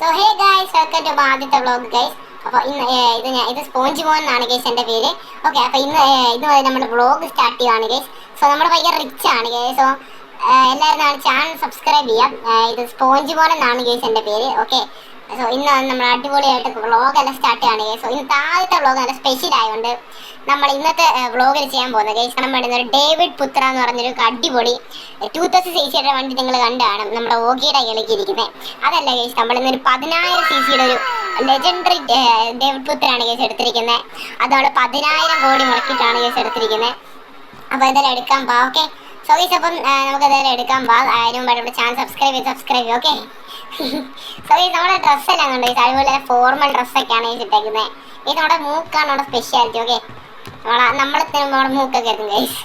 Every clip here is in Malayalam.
So hey guys, welcome to ആദ്യത്തെ വ്ളോഗ് ഗൈസ്. അപ്പോൾ ഇന്ന് ഇത് സ്പോഞ്ച് മോൻ എന്നാണ് ഗൈസ് എൻ്റെ പേര്. ഓക്കെ, അപ്പോൾ ഇത് നമ്മുടെ വ്ളോഗ് സ്റ്റാർട്ട് ചെയ്യുകയാണ് ഗൈസ്. സോ നമ്മൾ ഭയങ്കര റിച്ച് ആണ് ഗൈസ്. സോ എല്ലാവരും ചാനൽ സബ്സ്ക്രൈബ് ചെയ്യാം. ഇത് സ്പോഞ്ച് മോൻ എന്നാണ് ഗൈസ് എൻ്റെ പേര്. ഓക്കെ, സോ ഇന്ന് നമ്മൾ അടിപൊളിയായിട്ട് വ്ളോഗെല്ലാം സ്റ്റാർട്ട് ചെയ്യുകയാണ് ഗൈസ്. സോ ഇന്നത്തെ ആദ്യത്തെ വ്ളോഗ് നല്ല സ്പെഷ്യൽ ആയതുകൊണ്ട് നമ്മൾ ഇന്നത്തെ വ്ളോഗിൽ ചെയ്യാൻ പോകുന്നത് ഗൈസ്, കാണാൻ വേണ്ടുന്ന ഒരു ഡേവിഡ് പുത്ര എന്ന് പറഞ്ഞൊരു അടിപൊളി 2000cc വണ്ടി നിങ്ങൾ കണ്ടാണ് നമ്മുടെ ഓഗിയുടെ ഇളക്കിയിരിക്കുന്നത്. അതല്ല ഗൈസ്, നമ്മൾ ഇന്നൊരു 10000cc ഒരു ലെജൻഡറി ഡേവിഡ് പുത്രയാണ് ഗൈസ് എടുത്തിരിക്കുന്നത്. അതോടെ 10000 കോടി മുടക്കിയിട്ടാണ് ഗൈസ് എടുത്തിരിക്കുന്നത്. അപ്പോൾ എന്തായാലും എടുക്കാൻ പോവാം. ഓക്കെ, സോ ഗൈസ് അപ്പം നമുക്ക് എന്തായാലും എടുക്കാൻ പോവാം. അതിന് മുമ്പ് നമ്മുടെ ചാനൽ സബ്സ്ക്രൈബ് ചെയ്യുക. ഓക്കെ, സോ ഗൈസ് നമ്മുടെ ഡ്രസ്സെല്ലാം കണ്ടു ഗൈസ്, അതുപോലെ ഫോർമൽ ഡ്രസ്സൊക്കെയാണ് ഗൈസ് ഇട്ടേക്കുന്നത്. ഇത് നമ്മുടെ മൂക്കാണ് നമ്മുടെ സ്പെഷ്യാലിറ്റി. ഓക്കെ, നമ്മൾ നമ്മുടെ മൂക്കൊക്കെ എത്തും ഗൈസ്.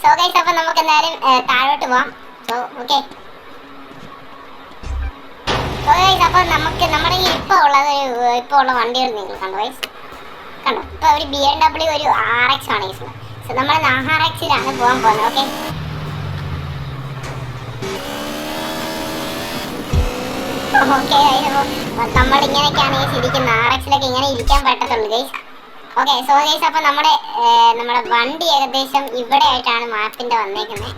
സോ ഗൈസ് അപ്പം നമുക്ക് എന്തായാലും താഴോട്ട് പോവാം. സോ ഓക്കെ, സോ ഗൈസ് അപ്പം നമുക്ക് നമ്മുടെ ഇപ്പോൾ ഉള്ള വണ്ടികൾ നിങ്ങൾ കണ്ടോ ഗൈസ്, കണ്ടോ? ഇപ്പോൾ ഒരു BMW ഒരു RX ആണ് ഗൈസ്. സോ നമ്മൾ RX-ലാണ് പോകാൻ പോകുന്നത്. ഓക്കെ, ഓക്കെ അപ്പോൾ നമ്മളിങ്ങനെയൊക്കെയാണ് ഗൈസ് ഇരിക്കുന്നത്. RX-ലൊക്കെ ഇങ്ങനെ ഇരിക്കാൻ പറ്റത്തുള്ളൂ ഗൈസ്. ഓക്കെ, സോ ഗൈസ് അപ്പോൾ നമ്മുടെ വണ്ടി ഏകദേശം ഇവിടെ ആയിട്ടാണ് മാപ്പിൻ്റെ വന്നേക്കുന്നത്.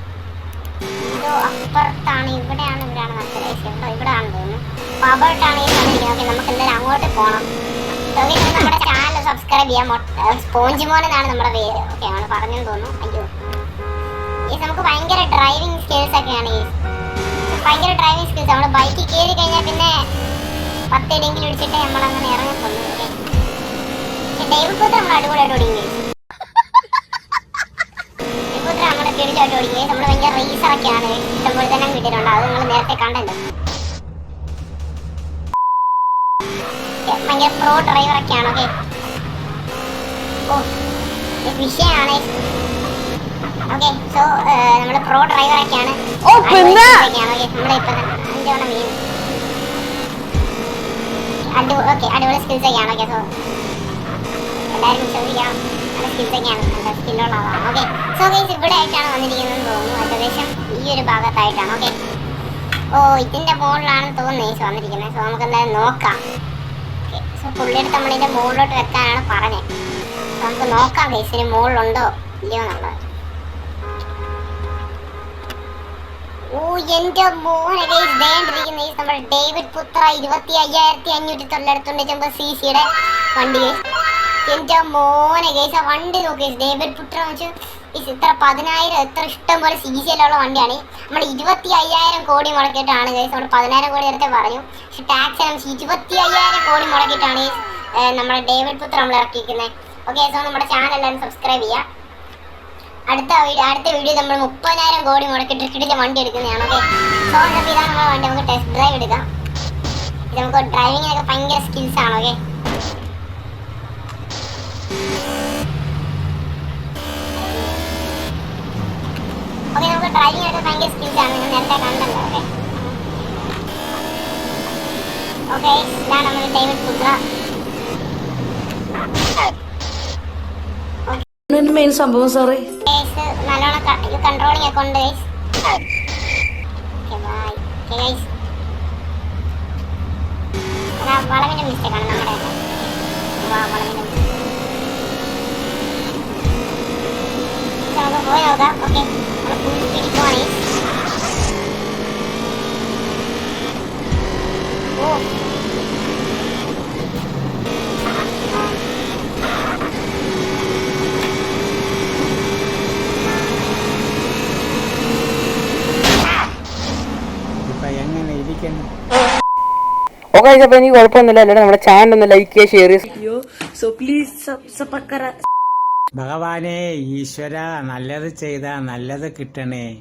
ഇതോ അപ്പുറത്താണ്, ഇവിടെയാണ് മനസ്സിലായി, ഇവിടെ ആണെന്ന് തോന്നുന്നു. അപ്പോൾ അവിടോട്ടാണ് ഈ വന്നിരിക്കുന്നത്. ഓക്കെ, നമുക്ക് എന്തായാലും അങ്ങോട്ട് പോകണം. സോ ഗൈസ് നമ്മുടെ ചാനൽ സബ്സ്ക്രൈബ് ചെയ്യാം. സ്പോഞ്ച് മോൻ എന്നാണ് നമ്മുടെ പേര്. ഓക്കെ, ആണ് പറഞ്ഞെന്ന് തോന്നുന്നു. അയ്യോ ഗൈസ്, നമുക്ക് ഭയങ്കര ഡ്രൈവിംഗ് സ്കിൽസ് ഒക്കെയാണ് ഗൈസ്, ഭയങ്കര ഡ്രൈവിംഗ് സ്കിൽസ്. നമ്മൾ ബൈക്കിൽ കയറി കഴിഞ്ഞാൽ പിന്നെ 10 ഇടിയെങ്കിലും ഇടിച്ചിട്ട് നമ്മളങ്ങനെ ഇറങ്ങത്തുള്ളൂ. ഓക്കെ, ഡേവിഡ് പുത്ര നമ്മൾ അടിപൊളിയായിട്ട് ഓടിക്കും. ഡേവിഡ് പുത്ര നമ്മളെ കിടിലായിട്ട് ഓടിക്കും. നമ്മൾ ഭയങ്കര റേസറൊക്കെയാണ്, ഇഷ്ടംപോലെ തന്നെ കിട്ടിയിട്ടുണ്ട്. അത് നിങ്ങൾ നേരത്തെ കണ്ടല്ലോ. ഭയങ്കര പ്രോ ഡ്രൈവറൊക്കെയാണ്. ഓക്കെ, ഓ വിഷയമാണ്. ഓക്കെ, സോ നമ്മൾ പ്രോ ഡ്രൈവറൊക്കെയാണ്. നമ്മളിപ്പോൾ 5 തവണ വീഴും. ഓക്കെ, അടിപൊളി സ്കിൽസ് ഒക്കെയാണ്. ഓക്കെ, സോ എല്ലാവരും ശ്രദ്ധിക്കണം, നല്ല സ്കിൽസൊക്കെയാണ്, നല്ല സ്കില്ലുള്ളതാണ്. ഓക്കെ, സോ ഗൈസ് ഇവിടെ ആയിട്ടാണ് വന്നിരിക്കുന്നതെന്ന് തോന്നുന്നു. ഏകദേശം ഈ ഒരു ഭാഗത്തായിട്ടാണ്. ഓക്കെ, ഓ ഇതിൻ്റെ മുകളിലാണെന്ന് തോന്നുന്നു ഗൈസ് വന്നിരിക്കുന്നത്. സോ നമുക്ക് എന്തായാലും നോക്കാം. ഓക്കെ, സോ പുള്ളിയെടുത്ത് നമ്മളിതിൻ്റെ മുകളിലോട്ട് വെക്കാനാണ് പറഞ്ഞത്. സോ നമുക്ക് നോക്കാം ഗൈസ് ഇതിന് മുകളിലുണ്ടോ ഇല്ലയോ എന്നുള്ളത്. ഓ എൻ്റെ മോനെ ഗൈസ്, വേണ്ടിരിക്കുന്ന ഗൈസ് നമ്മുടെ ഡേവിഡ് പുത്ര 25,599cc വണ്ടി ഗൈസ്. എൻ്റെ മോനെ ഗൈസ്, ആ വണ്ടി നോക്കി ഗൈസ്, ഡേവിഡ് പുത്ര വെച്ച് ഇത്ര 10000 എത്ര ഇഷ്ടം പോലെ CC-യിലുള്ള വണ്ടിയാണ്. നമ്മൾ 25,000 കോടി മുടക്കിയിട്ടാണ് ഗൈസ്, നമ്മൾ 10000 കോടി നേരത്തെ പറഞ്ഞു, പക്ഷെ ടാക്സ് 25,000 കോടി മുടക്കിയിട്ടാണ് നമ്മുടെ ഡേവിഡ് പുത്ര നമ്മൾ ഇറക്കിയിരിക്കുന്നത്. ഓക്കെ, സോ നമ്മുടെ ചാനൽ എല്ലാവരും സബ്സ്ക്രൈബ് ചെയ്യുക. അടുത്ത വീഡിയോ നമ്മൾ 30,000 കോടി മുടക്കിയിട്ട് കിട്ടിയ വണ്ടി എടുക്കുന്നതാണ്. ഓക്കെ, സോ അപ്പോൾ ഇതാണ് നമ്മുടെ വണ്ടി. നമുക്ക് ടെസ്റ്റ് ഡ്രൈവ് എടുക്കാം. ഇത് നമുക്ക് ഡ്രൈവിങ്ങിനൊക്കെ ഭയങ്കര സ്കിൽസാണ്. ഓക്കെ, ഓക്കെ നമുക്ക് ഡ്രൈവിങ്ങിനൊക്കെ ഭയങ്കര സ്കിൽസാണ്, നിങ്ങൾ നേരത്തെ കണ്ടല്ലോ. ഓക്കെ, ഓക്കെ ഇതാണ് നമ്മുടെ ഡേവിഡ് പുത്ര. മെയിൻ സംഭവം സാറേ നല്ലോണം കൺട്രോളിംഗ് ഒക്കെ ഉണ്ട് ഗൈസ്. ഗൈസ് വളവിന്റെ മിസ്റ്റേക്കാണ് നമ്മുടെ വളവിന്റെ നമുക്ക് പോയി നോക്കാം. ഓക്കെ, പിടിക്കുവാണ്. ഓ ഓക്കെ, അപ്പോൾ എനിക്ക് കുഴപ്പമൊന്നുമില്ല. അല്ലേ നമ്മുടെ ചാനൽ ഒന്ന് ലൈക്ക് ചെയ്യുക, ഷെയർ ചെയ്യുക. ഭഗവാനെ ഈശ്വര, നല്ലത് ചെയ്താ നല്ലത് കിട്ടണേ.